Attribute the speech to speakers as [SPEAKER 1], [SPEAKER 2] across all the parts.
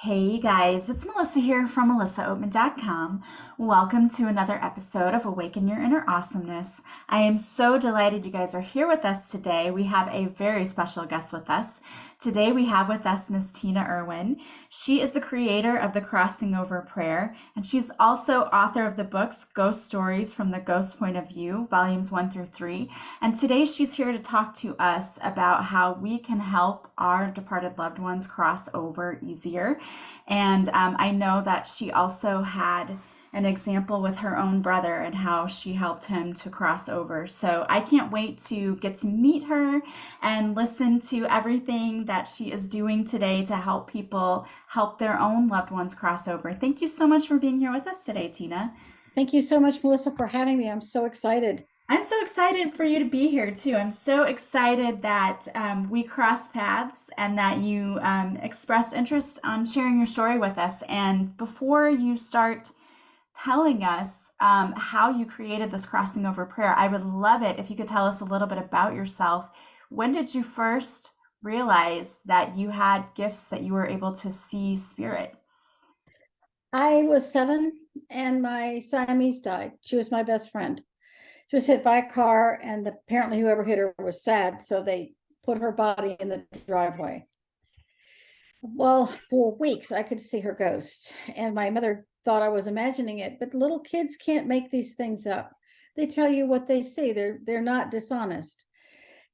[SPEAKER 1] Hey guys, it's Melissa here from melissaoatman.com. Welcome to another episode of Awaken Your Inner Awesomeness. I am so delighted you guys are here with us today. We have a very special guest with us. Today we have with us Miss Tina Erwin. She is the creator of the Crossing Over Prayer, and she's also author of the books Ghost Stories from the Ghost Point of View, volumes 1 through 3. And today she's here to talk to us about how we can help our departed loved ones cross over easier. And I know that she also had an example with her own brother and how she helped him to cross over. So I can't wait to get to meet her and listen to everything that she is doing today to help people help their own loved ones cross over. Thank you so much for being here with us today, Tina.
[SPEAKER 2] Thank you so much, Melissa, for having me. I'm so excited.
[SPEAKER 1] I'm so excited for you to be here too. I'm so excited that we crossed paths and that you expressed interest on sharing your story with us. And before you start telling us how you created this crossing over prayer, I would love it if you could tell us a little bit about yourself. When did you first realize that you had gifts that you were able to see spirit?
[SPEAKER 2] I was 7 and my Siamese died. She was my best friend. She was hit by a car, and apparently whoever hit her was sad, so they put her body in the driveway. Well, for weeks I could see her ghost, and my mother thought I was imagining it, but little kids can't make these things up. They tell you what they see. They're not dishonest.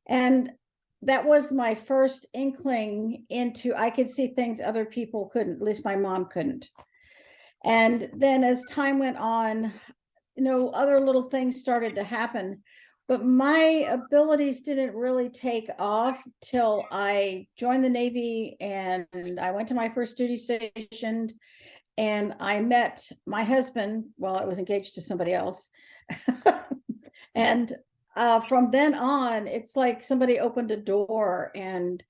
[SPEAKER 2] And that was my first inkling into I could see things other people couldn't, at least my mom couldn't. And then as time went on, other little things started to happen, but my abilities didn't really take off till I joined the Navy and I went to my first duty station and I met my husband. Well, I was engaged to somebody else. And from then on, it's like somebody opened a door and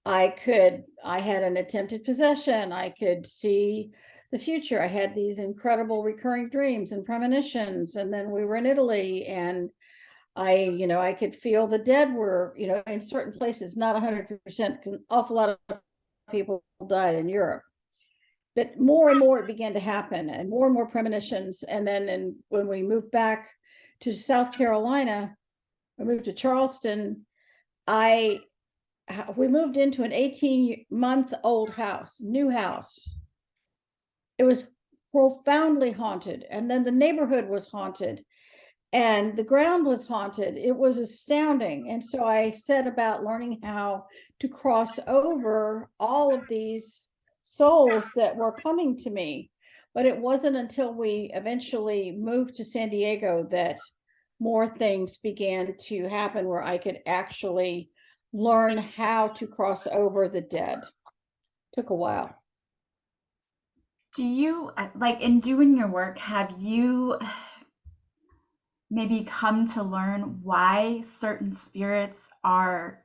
[SPEAKER 2] I had an attempted possession. I could see the future. I had these incredible recurring dreams and premonitions. And then we were in Italy and I could feel the dead were, in certain places, not 100%, an awful lot of people died in Europe. But more and more it began to happen and more premonitions. And then when we moved back to South Carolina, I moved to Charleston, I we moved into an 18-month-old house, new house. It was profoundly haunted. And then the neighborhood was haunted and the ground was haunted. It was astounding. And so I set about learning how to cross over all of these souls that were coming to me. But it wasn't until we eventually moved to San Diego that more things began to happen where I could actually learn how to cross over the dead. Took a while.
[SPEAKER 1] Do you, like in doing your work, have you maybe come to learn why certain spirits are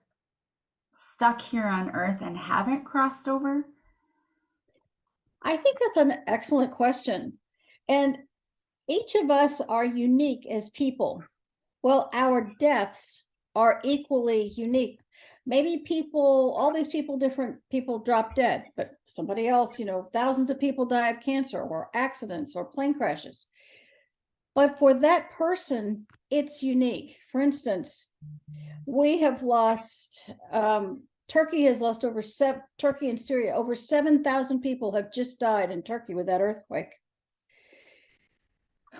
[SPEAKER 1] stuck here on earth and haven't crossed over?
[SPEAKER 2] I think that's an excellent question. And each of us are unique as people. Well, our deaths are equally unique. Maybe all these people, different people drop dead, but somebody else, thousands of people die of cancer or accidents or plane crashes. But for that person, it's unique. For instance, we have lost, Turkey has lost Turkey and Syria, over 7,000 people have just died in Turkey with that earthquake.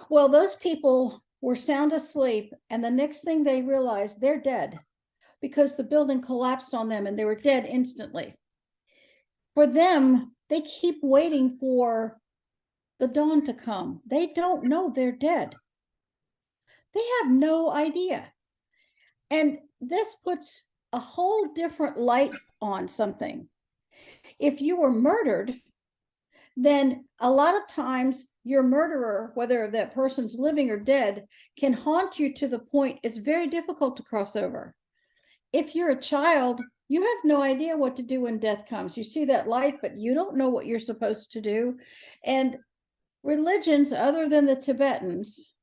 [SPEAKER 2] Well, those people were sound asleep, and the next thing they realized, they're dead because the building collapsed on them and they were dead instantly. For them, they keep waiting for the dawn to come. They don't know they're dead. They have no idea. And this puts a whole different light on something. If you were murdered, then a lot of times your murderer, whether that person's living or dead, can haunt you to the point it's very difficult to cross over. If you're a child, you have no idea what to do when death comes. You see that light, but you don't know what you're supposed to do. And religions other than the Tibetans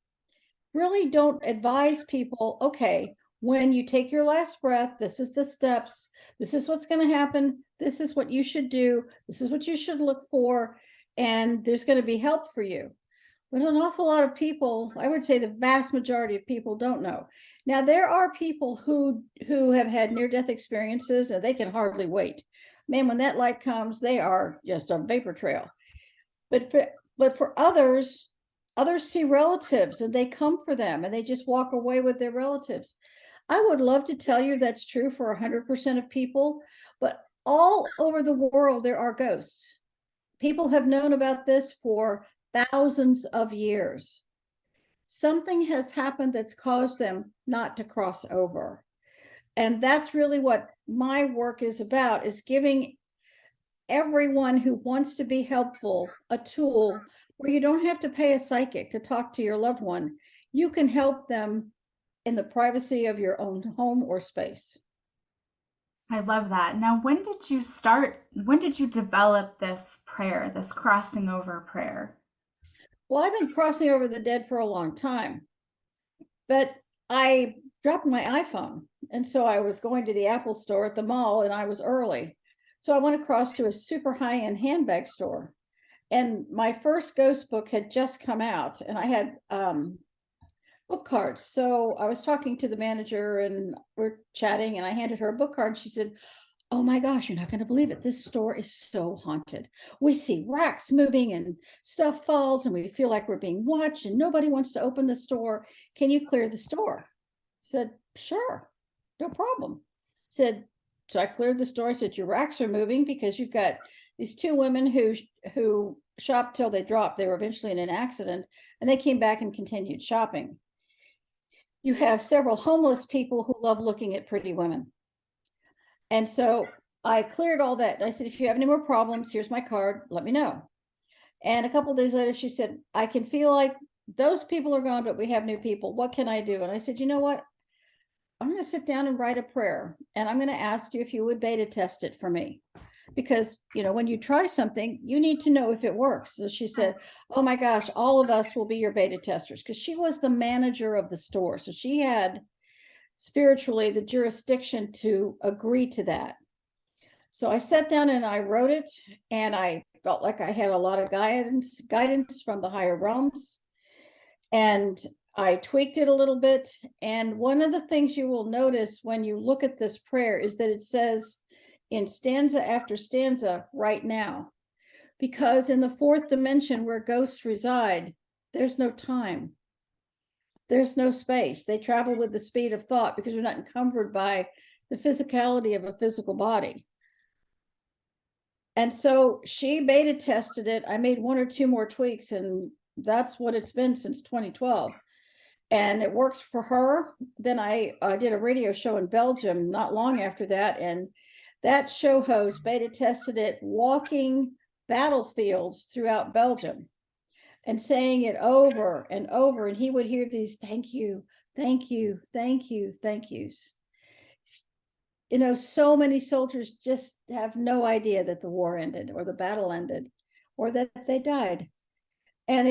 [SPEAKER 2] really don't advise people, okay, when you take your last breath, this is the steps. This is what's going to happen. This is what you should do. This is what you should look for. And there's going to be help for you. But an awful lot of people, I would say the vast majority of people don't know. Now, there are people who have had near-death experiences and they can hardly wait. Man, when that light comes, they are just a vapor trail. But for others see relatives and they come for them and they just walk away with their relatives. I would love to tell you that's true for 100% of people, but all over the world there are ghosts. People have known about this for thousands of years. Something has happened that's caused them not to cross over. And that's really what my work is about, is giving everyone who wants to be helpful a tool where you don't have to pay a psychic to talk to your loved one. You can help them in the privacy of your own home or space.
[SPEAKER 1] I love that. Now, when did you develop this prayer, this crossing over prayer?
[SPEAKER 2] Well, I've been crossing over the dead for a long time, but I dropped my iPhone. And so I was going to the Apple store at the mall and I was early. So I went across to a super high-end handbag store. And my first ghost book had just come out and I had book cards. So I was talking to the manager and we're chatting and I handed her a book card. And she said, "Oh my gosh, you're not going to believe it. This store is so haunted. We see racks moving and stuff falls and we feel like we're being watched and nobody wants to open the store. Can you clear the store?" I said, "Sure, no problem." Said, so I cleared the store. I said, "Your racks are moving because you've got these two women who shopped till they dropped. They were eventually in an accident and they came back and continued shopping. You have several homeless people who love looking at pretty women." And so I cleared all that. I said, "If you have any more problems, here's my card. Let me know." And a couple of days later, she said, "I can feel like those people are gone, but we have new people. What can I do?" And I said, "You know what? I'm going to sit down and write a prayer. And I'm going to ask you if you would beta test it for me. Because, when you try something, you need to know if it works." So she said, "Oh my gosh, all of us will be your beta testers." Because she was the manager of the store. So she had spiritually the jurisdiction to agree to that. So I sat down and I wrote it, and I felt like I had a lot of guidance from the higher realms. And I tweaked it a little bit. And one of the things you will notice when you look at this prayer is that it says in stanza after stanza, "right now," because in the fourth dimension where ghosts reside, there's no time. There's no space. They travel with the speed of thought because they're not encumbered by the physicality of a physical body. And so she beta tested it. I made one or two more tweaks, and that's what it's been since 2012. And it works for her. Then I did a radio show in Belgium not long after that. And that show host beta tested it walking battlefields throughout Belgium and saying it over and over. And he would hear these "thank you, thank you, thank you, thank yous." So many soldiers just have no idea that the war ended or the battle ended or that they died. And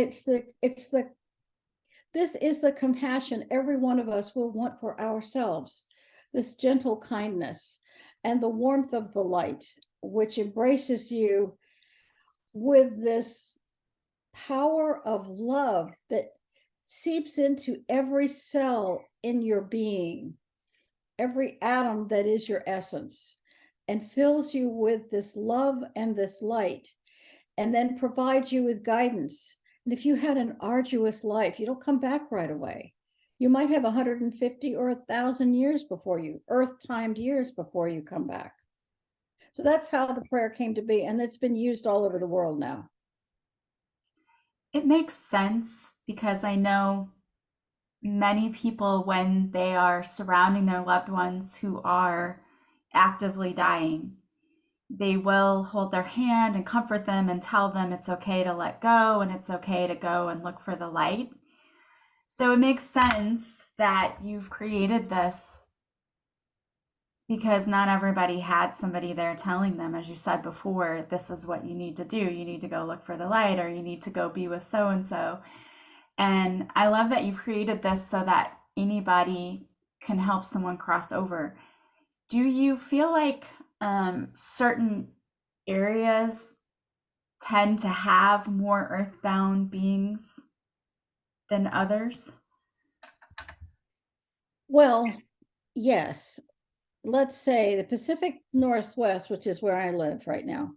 [SPEAKER 2] this is the compassion every one of us will want for ourselves, this gentle kindness and the warmth of the light, which embraces you with this power of love that seeps into every cell in your being, every atom that is your essence, and fills you with this love and this light, and then provides you with guidance. And if you had an arduous life, you don't come back right away. You might have 150 or 1,000 years before you, earth-timed years before you come back. So that's how the prayer came to be, and it's been used all over the world now.
[SPEAKER 1] It makes sense because I know many people, when they are surrounding their loved ones who are actively dying, they will hold their hand and comfort them and tell them it's okay to let go and it's okay to go and look for the light. So it makes sense that you've created this because not everybody had somebody there telling them, as you said before, this is what you need to do. You need to go look for the light, or you need to go be with so and so. And I love that you've created this so that anybody can help someone cross over. Do you feel like certain areas tend to have more earthbound beings than others?
[SPEAKER 2] Well, yes. Let's say the Pacific Northwest, which is where I live right now,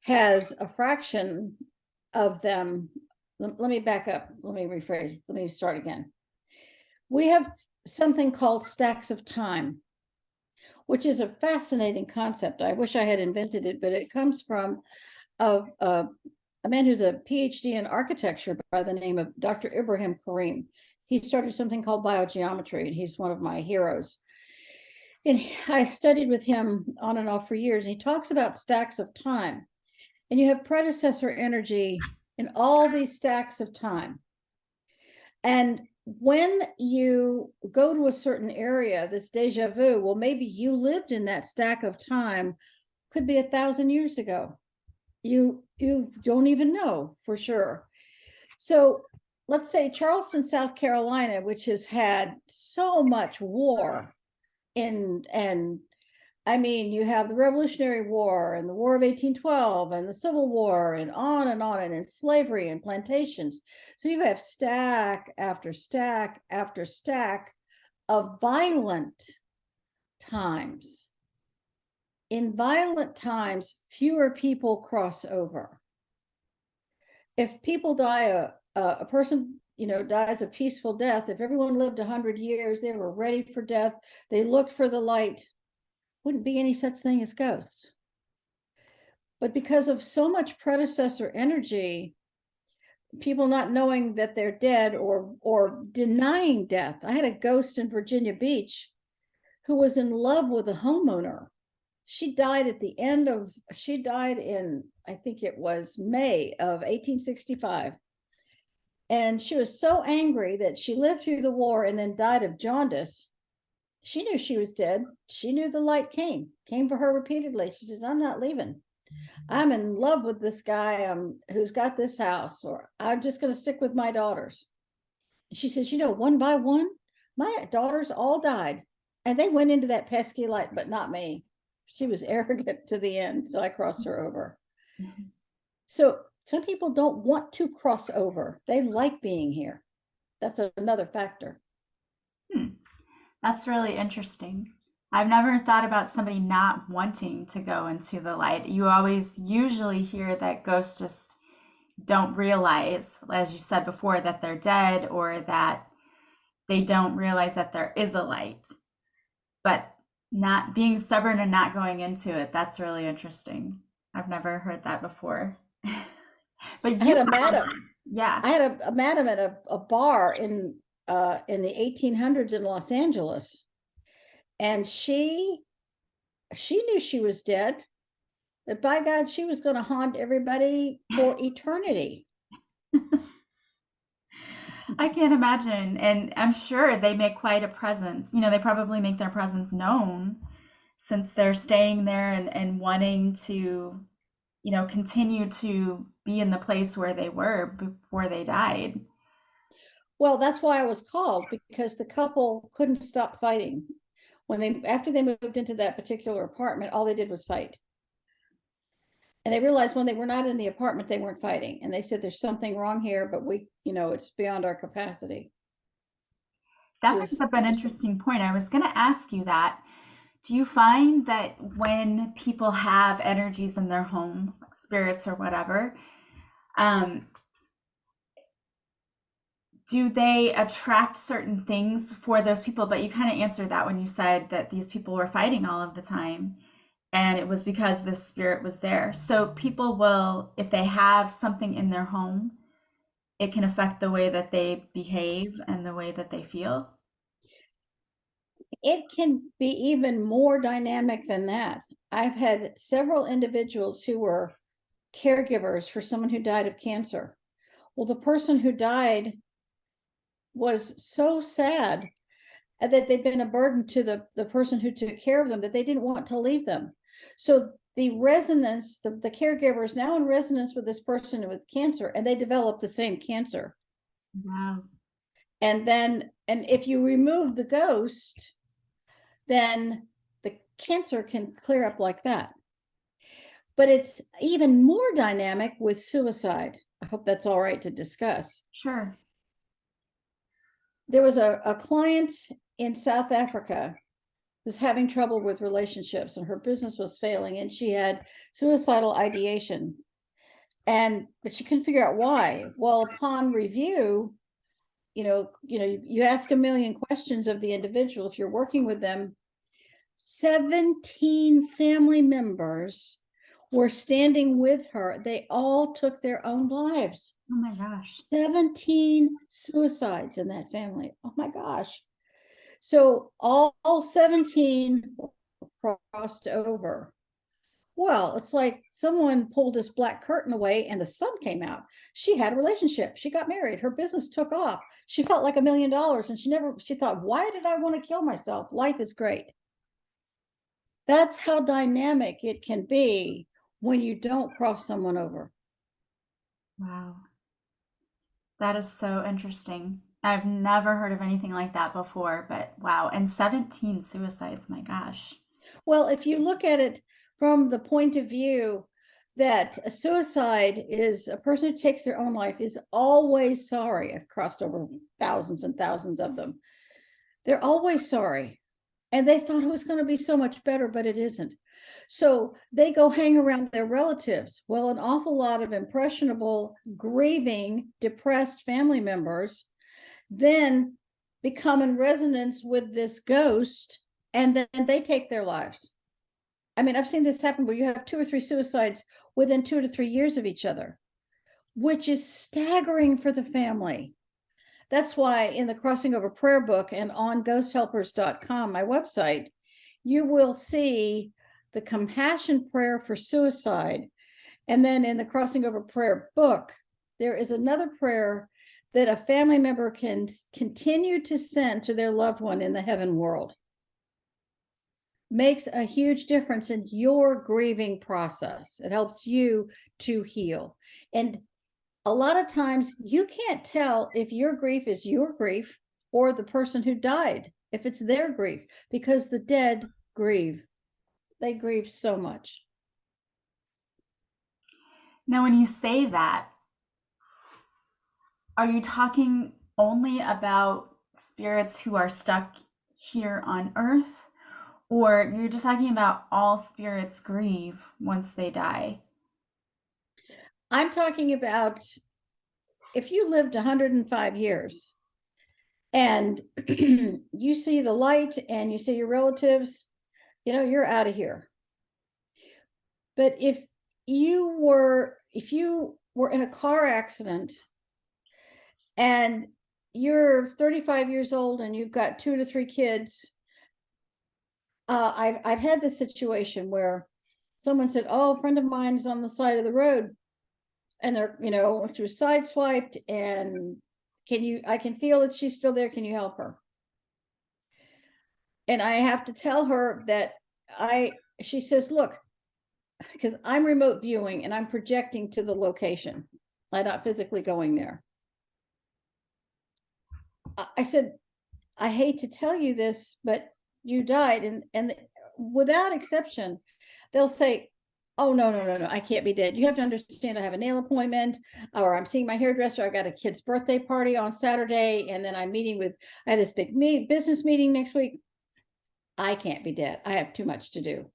[SPEAKER 2] has a fraction of them. Let me back up. Let me rephrase. Let me start again. We have something called stacks of time, which is a fascinating concept. I wish I had invented it, but it comes from a man who's a PhD in architecture by the name of Dr. Ibrahim Karim. He started something called biogeometry, and he's one of my heroes. And I studied with him on and off for years. And he talks about stacks of time, and you have predecessor energy in all these stacks of time. And when you go to a certain area, this deja vu, well, maybe you lived in that stack of time, could be 1,000 years ago. You don't even know for sure. So let's say Charleston, South Carolina, which has had so much war and I mean, you have the Revolutionary War and the War of 1812 and the Civil War and on and slavery and plantations. So you have stack after stack after stack of violent times. In violent times, fewer people cross over. If people die, a person, dies a peaceful death, if everyone lived 100 years, they were ready for death, they looked for the light, wouldn't be any such thing as ghosts. But because of so much predecessor energy, people not knowing that they're dead or denying death. I had a ghost in Virginia Beach who was in love with a homeowner. She died in, I think it was May of 1865. And she was so angry that she lived through the war and then died of jaundice. She knew she was dead. She knew the light came for her repeatedly. She says, I'm not leaving. I'm in love with this guy who's got this house, or I'm just going to stick with my daughters. She says, one by one, my daughters all died. And they went into that pesky light, but not me. She was arrogant to the end, so I crossed her over. Mm-hmm. So some people don't want to cross over. They like being here. That's another factor.
[SPEAKER 1] That's really interesting. I've never thought about somebody not wanting to go into the light. You always usually hear that ghosts just don't realize, as you said before, that they're dead, or that they don't realize that there is a light. But not being stubborn and not going into it, that's really interesting. I've never heard that before.
[SPEAKER 2] But you had a madam. Yeah. I had a madam at a bar in the 1800s in Los Angeles. And she knew she was dead, but by God, she was going to haunt everybody for eternity.
[SPEAKER 1] I can't imagine. And I'm sure they make quite a presence. They probably make their presence known since they're staying there and wanting to, continue to be in the place where they were before they died.
[SPEAKER 2] Well, that's why I was called, because the couple couldn't stop fighting. After they moved into that particular apartment, all they did was fight. And they realized when they were not in the apartment, they weren't fighting. And they said, there's something wrong here, but it's beyond our capacity.
[SPEAKER 1] That brings up an interesting point. I was going to ask you that. Do you find that when people have energies in their home, like spirits or whatever, do they attract certain things for those people? But you kind of answered that when you said that these people were fighting all of the time, and it was because the spirit was there. So people will, if they have something in their home, it can affect the way that they behave and the way that they feel.
[SPEAKER 2] It can be even more dynamic than that. I've had several individuals who were caregivers for someone who died of cancer. Well, the person who died was so sad that they'd been a burden to the person who took care of them, that they didn't want to leave them. So the resonance, the caregiver is now in resonance with this person with cancer, and they develop the same cancer.
[SPEAKER 1] Wow.
[SPEAKER 2] And then And if you remove the ghost, then the cancer can clear up like that. But it's even more dynamic with suicide. I hope that's all right to discuss.
[SPEAKER 1] Sure.
[SPEAKER 2] There was a client in South Africa who was having trouble with relationships, and her business was failing, and she had suicidal ideation. But she couldn't figure out why. Well, upon review, you ask a million questions of the individual if you're working with them. 17 family members were standing with her. They all took their own lives.
[SPEAKER 1] Oh my gosh.
[SPEAKER 2] 17 suicides in that family. Oh my gosh. So all 17 crossed over. Well, it's like someone pulled this black curtain away and the sun came out. She had a relationship. She got married. Her business took off. She felt like $1 million, and she thought, why did I want to kill myself? Life is great. That's how dynamic it can be when you don't cross someone over.
[SPEAKER 1] Wow. That is so interesting. I've never heard of anything like that before, but wow. And 17 suicides, my gosh.
[SPEAKER 2] Well, if you look at it from the point of view that a suicide is a person who takes their own life is always sorry. I've crossed over thousands and thousands of them. They're always sorry. And they thought it was going to be so much better, but it isn't. So they go hang around their relatives. Well, an awful lot of impressionable, grieving, depressed family members then become in resonance with this ghost, and then they take their lives. I mean, I've seen this happen where you have 2 or 3 suicides within 2 to 3 years of each other, which is staggering for the family. That's why in the Crossing Over Prayer book and on ghosthelpers.com, my website, you will see the compassion prayer for suicide. And then in the Crossing Over Prayer book, there is another prayer that a family member can continue to send to their loved one in the heaven world. Makes a huge difference in your grieving process. It helps you to heal. And a lot of times you can't tell if your grief is your grief or the person who died, if it's their grief, because the dead grieve. They grieve so much.
[SPEAKER 1] Now, when you say that, are you talking only about spirits who are stuck here on Earth? Or you're just talking about all spirits grieve once they die?
[SPEAKER 2] I'm talking about if you lived 105 years and you see the light and you see your relatives, you're out of here. But if you were in a car accident and you're 35 years old and you've got 2 to 3 kids, I've had this situation where someone said, "Oh, a friend of mine is on the side of the road, and she was sideswiped, and I can feel that she's still there. Can you help her?" And I have to tell her that she says, "Look, because I'm remote viewing and I'm projecting to the location. I'm not physically going there." I said, "I hate to tell you this, but you died." And without exception, they'll say, "Oh, no, I can't be dead. You have to understand, I have a nail appointment, or I'm seeing my hairdresser. I got a kid's birthday party on Saturday, and then I have this big business meeting next week. I can't be dead. I have too much to do."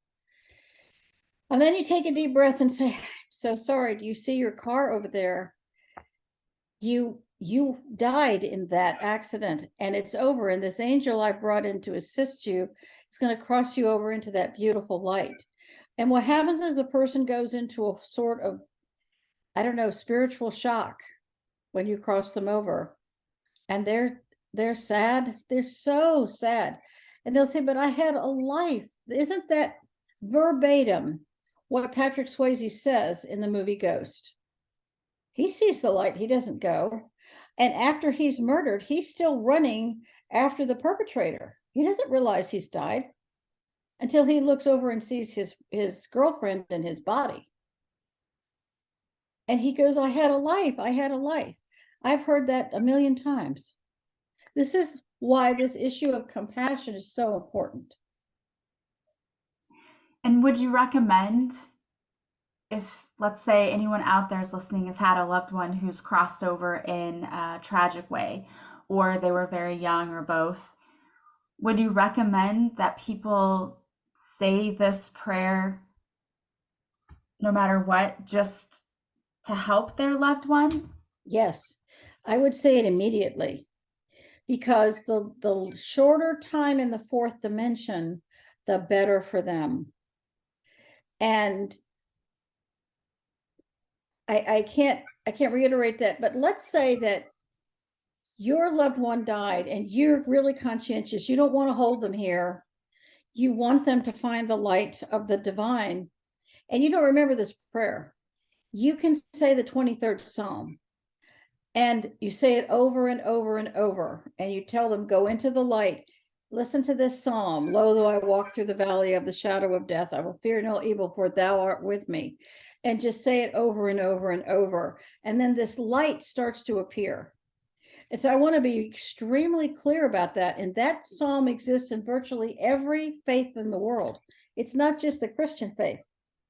[SPEAKER 2] And then you take a deep breath and say, "So sorry, do you see your car over there? You died in that accident, and it's over. And this angel I brought in to assist you is going to cross you over into that beautiful light." And what happens is the person goes into a sort of, I don't know, spiritual shock when you cross them over. And they're sad. They're so sad. And they'll say, "But I had a life." Isn't that verbatim what Patrick Swayze says in the movie Ghost? He sees the light, he doesn't go. And after he's murdered, he's still running after the perpetrator. He doesn't realize he's died until he looks over and sees his girlfriend and his body. And he goes, "I had a life. I had a life." I've heard that a million times. This is why this issue of compassion is so important.
[SPEAKER 1] And would you recommend, if, let's say, anyone out there is listening has had a loved one who's crossed over in a tragic way, or they were very young, or both, would you recommend that people say this prayer no matter what, just to help their loved one?
[SPEAKER 2] Yes, I would say it immediately, because the shorter time in the fourth dimension, the better for them. And I can't reiterate that, but let's say that your loved one died and you're really conscientious. You don't want to hold them here. You want them to find the light of the divine, and you don't remember this prayer. You can say the 23rd Psalm, and you say it over and over and over, and you tell them, go into the light. Listen to this psalm. Lo, though I walk through the valley of the shadow of death, I will fear no evil, for thou art with me. And just say it over and over and over. And then this light starts to appear. And so I want to be extremely clear about that. And that psalm exists in virtually every faith in the world. It's not just the Christian faith.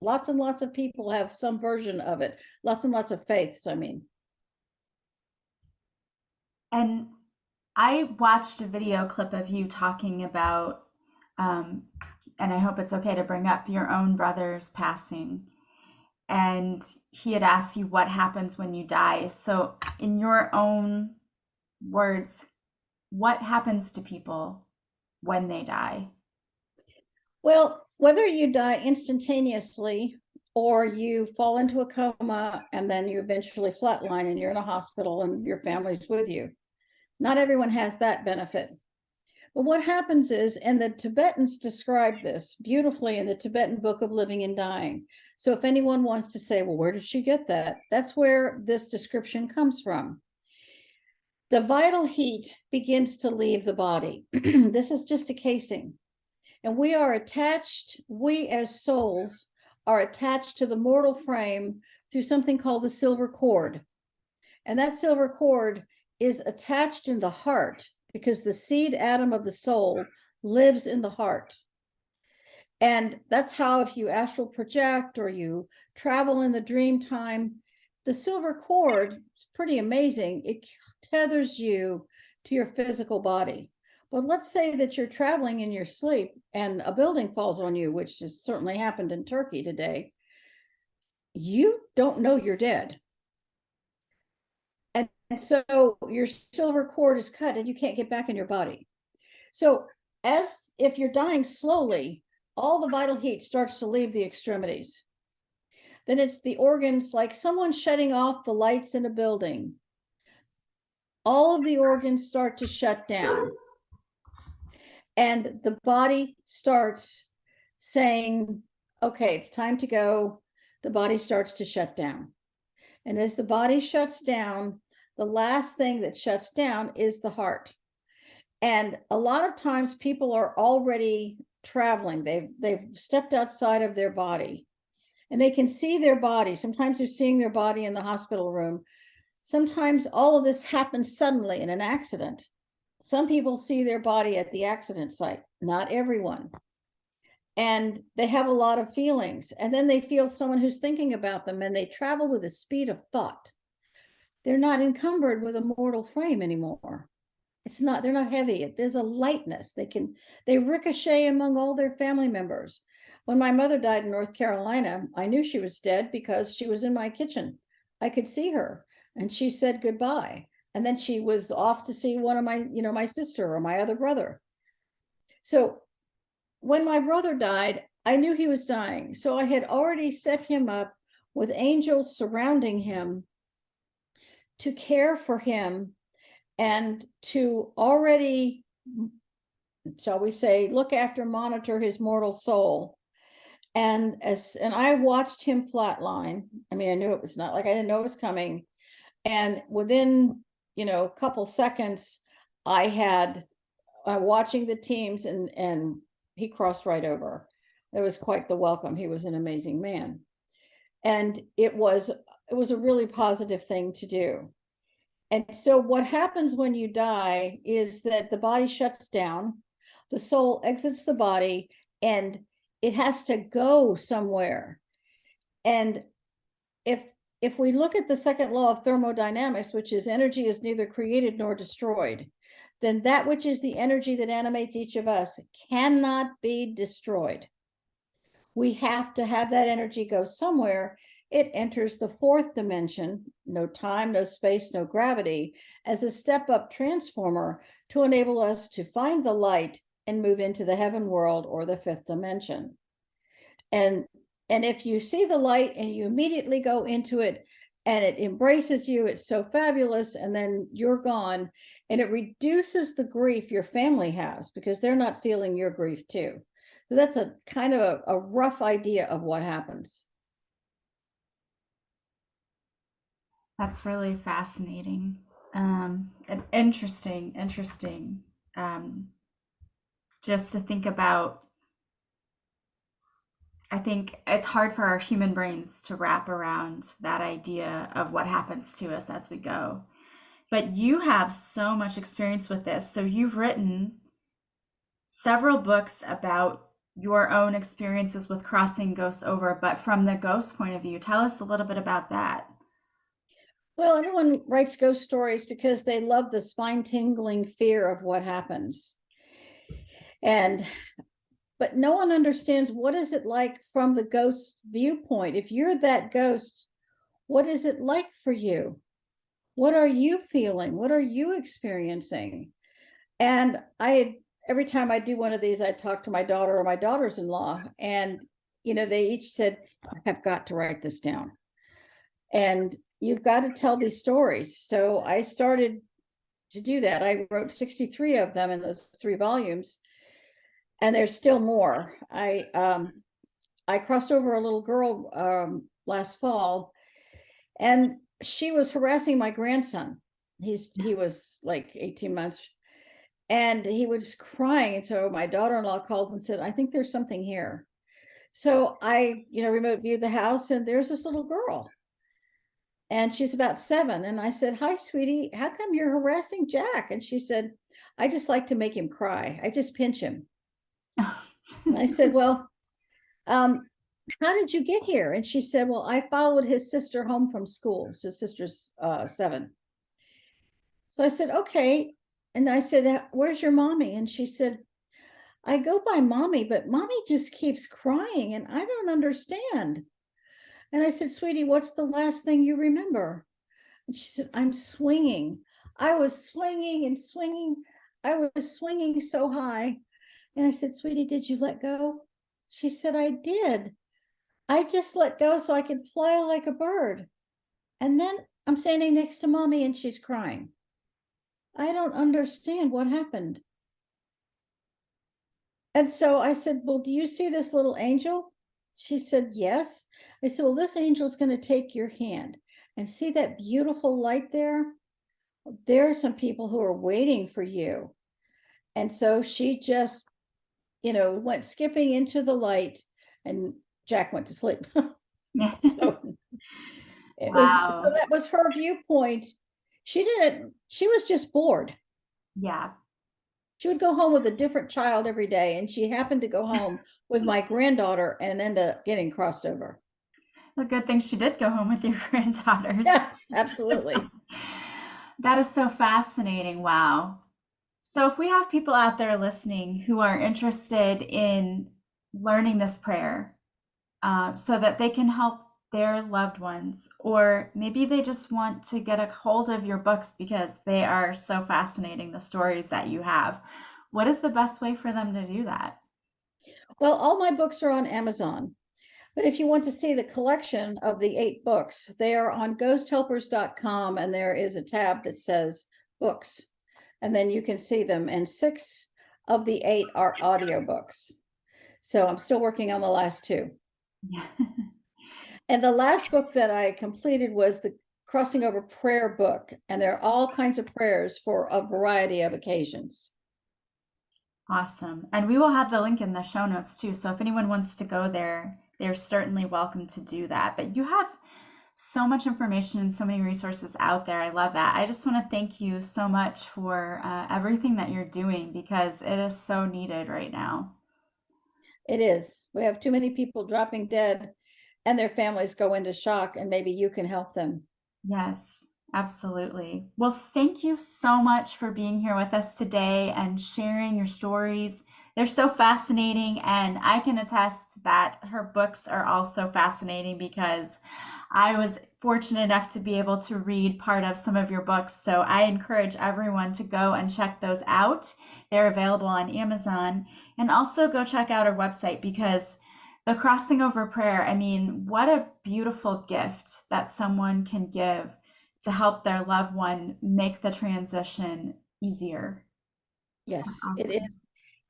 [SPEAKER 2] Lots and lots of people have some version of it. Lots and lots of faiths, I mean.
[SPEAKER 1] And I watched a video clip of you talking about, um, and I hope it's okay to bring up your own brother's passing. And he had asked you what happens when you die. So, in your own words, what happens to people when they die?
[SPEAKER 2] Well, whether you die instantaneously or you fall into a coma and then you eventually flatline and you're in a hospital and your family's with you, not everyone has that benefit. But what happens is, and the Tibetans describe this beautifully in the Tibetan Book of Living and Dying. So if anyone wants to say, well, where did she get that? That's where this description comes from. The vital heat begins to leave the body. This is just a casing. And we are attached, we as souls are attached to the mortal frame through something called the silver cord. And that silver cord is attached in the heart, because the seed atom of the soul lives in the heart. And that's how, if you astral project or you travel in the dream time, the silver cord is pretty amazing. It tethers you to your physical body. But let's say that you're traveling in your sleep and a building falls on you, which has certainly happened in Turkey today. You don't know you're dead. And so your silver cord is cut and you can't get back in your body. So as if you're dying slowly, all the vital heat starts to leave the extremities. Then it's the organs, like someone shutting off the lights in a building. All of the organs start to shut down. And the body starts saying, okay, it's time to go. The body starts to shut down. And as the body shuts down, the last thing that shuts down is the heart. And a lot of times people are already traveling. They've stepped outside of their body and they can see their body. Sometimes they're seeing their body in the hospital room. Sometimes all of this happens suddenly in an accident. Some people see their body at the accident site, not everyone. And they have a lot of feelings. And then they feel someone who's thinking about them, and they travel with the speed of thought. They're not encumbered with a mortal frame anymore. They're not heavy. There's a lightness. They ricochet among all their family members. When my mother died in North Carolina, I knew she was dead because she was in my kitchen. I could see her, and she said goodbye. And then she was off to see one of my sister or my other brother. So when my brother died, I knew he was dying. So I had already set him up with angels surrounding him to care for him and to already, shall we say, look after, monitor his mortal soul. And I watched him flatline. I mean, I knew it was not like I didn't know it was coming. And within, a couple seconds, I had watching the teams, and he crossed right over. It was quite the welcome. He was an amazing man. And it was a really positive thing to do. And so what happens when you die is that the body shuts down, the soul exits the body, and it has to go somewhere. And if if we look at the second law of thermodynamics, which is energy is neither created nor destroyed, then that which is the energy that animates each of us cannot be destroyed. We have to have that energy go somewhere. It enters the fourth dimension, no time, no space, no gravity, as a step up transformer to enable us to find the light and move into the heaven world or the fifth dimension. And and if you see the light and you immediately go into it and it embraces you, it's so fabulous, and then you're gone, and it reduces the grief your family has because they're not feeling your grief too. So that's a kind of a rough idea of what happens.
[SPEAKER 1] That's really fascinating. And interesting. Um, just to think about, I think it's hard for our human brains to wrap around that idea of what happens to us as we go. But you have so much experience with this. So you've written several books about your own experiences with crossing ghosts over, but from the ghost point of view. Tell us a little bit about that.
[SPEAKER 2] Well, everyone writes ghost stories because they love the spine tingling fear of what happens. And but no one understands what is it like from the ghost viewpoint. If you're that ghost, what is it like for you? What are you feeling? What are you experiencing? And every time I do one of these, I talk to my daughter or my daughters-in-law, and they each said, "I have got to write this down." And you've got to tell these stories. So I started to do that. I wrote 63 of them in those 3 volumes, and there's still more. I crossed over a little girl last fall, and she was harassing my grandson. He was like 18 months, and he was crying. And so my daughter-in-law calls and said, "I think there's something here." So I, remote viewed the house, and there's this little girl, and she's about 7. And I said, "Hi, sweetie, how come you're harassing Jack?" And she said, "I just like to make him cry. I just pinch him." And I said, "Well, um, how did you get here?" And she said, "Well, I followed his sister home from school. His sister's 7." So I said, "Okay." And I said, "Where's your mommy?" And she said, "I go by mommy, but mommy just keeps crying and I don't understand." And I said, "Sweetie, what's the last thing you remember?" And she said, "I'm swinging. I was swinging and swinging. I was swinging so high." And I said, "Sweetie, did you let go?" She said, "I did. I just let go so I could fly like a bird." And then I'm standing next to mommy and she's crying. I don't understand what happened. And so I said, "Well, do you see this little angel?" She said, "Yes." I said, "Well, this angel is going to take your hand and see that beautiful light there. There are some people who are waiting for you." And so she just, went skipping into the light, and Jack went to sleep. So
[SPEAKER 1] Wow.
[SPEAKER 2] that was her viewpoint. She was just bored.
[SPEAKER 1] Yeah.
[SPEAKER 2] She would go home with a different child every day, and she happened to go home with my granddaughter and ended up getting crossed over.
[SPEAKER 1] A good thing she did go home with your granddaughters.
[SPEAKER 2] Yes, absolutely.
[SPEAKER 1] That is so fascinating. Wow. So, if we have people out there listening who are interested in learning this prayer, so that they can help their loved ones, or maybe they just want to get a hold of your books because they are so fascinating, the stories that you have, what is the best way for them to do that?
[SPEAKER 2] Well, all my books are on Amazon, but if you want to see the collection of the 8 books, they are on ghosthelpers.com, and there is a tab that says books, and then you can see them. And 6 of the 8 are audiobooks. So I'm still working on the last 2.
[SPEAKER 1] Yeah.
[SPEAKER 2] And the last book that I completed was the Crossing Over Prayer book, and there are all kinds of prayers for a variety of occasions.
[SPEAKER 1] Awesome. And we will have the link in the show notes too. So if anyone wants to go there, they're certainly welcome to do that. But you have So much information and so many resources out there. I love that. I just want to thank you so much for everything that you're doing because it is so needed right now.
[SPEAKER 2] It is. We have too many people dropping dead and their families go into shock, and maybe you can help them.
[SPEAKER 1] Yes, absolutely. Well, thank you so much for being here with us today and sharing your stories. They're so fascinating, and I can attest that her books are also fascinating because I was fortunate enough to be able to read part of some of your books. So I encourage everyone to go and check those out. They're available on Amazon. And also go check out our website because the crossing over prayer, I mean, what a beautiful gift that someone can give to help their loved one make the transition easier. That's
[SPEAKER 2] Yes, it
[SPEAKER 1] awesome.
[SPEAKER 2] is.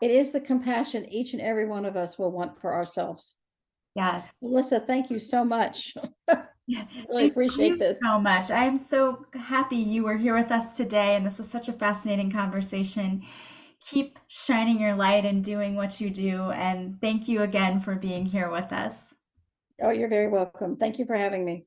[SPEAKER 2] It is the compassion each and every one of us will want for ourselves.
[SPEAKER 1] Yes.
[SPEAKER 2] Melissa, thank you so much. Really
[SPEAKER 1] Thank
[SPEAKER 2] appreciate
[SPEAKER 1] you
[SPEAKER 2] this.
[SPEAKER 1] so much. I am so happy you were here with us today, and this was such a fascinating conversation. Keep shining your light and doing what you do, and thank you again for being here with us.
[SPEAKER 2] Oh, you're very welcome. Thank you for having me.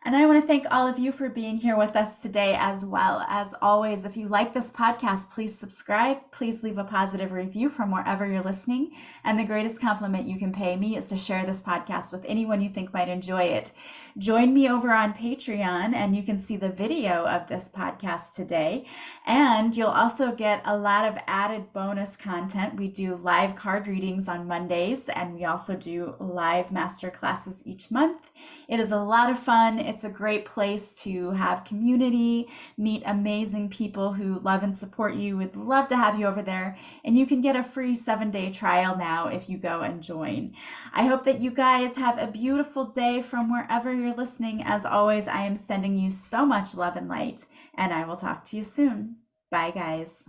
[SPEAKER 1] And I want to thank all of you for being here with us today as well. As always, if you like this podcast, please subscribe. Please leave a positive review from wherever you're listening. And the greatest compliment you can pay me is to share this podcast with anyone you think might enjoy it. Join me over on Patreon, and you can see the video of this podcast today. And you'll also get a lot of added bonus content. We do live card readings on Mondays, and we also do live master classes each month. It is a lot of fun. It's a great place to have community, meet amazing people who love and support you. We'd love to have you over there. And you can get a free 7-day trial now if you go and join. I hope that you guys have a beautiful day from wherever you're listening. As always, I am sending you so much love and light, and I will talk to you soon. Bye, guys.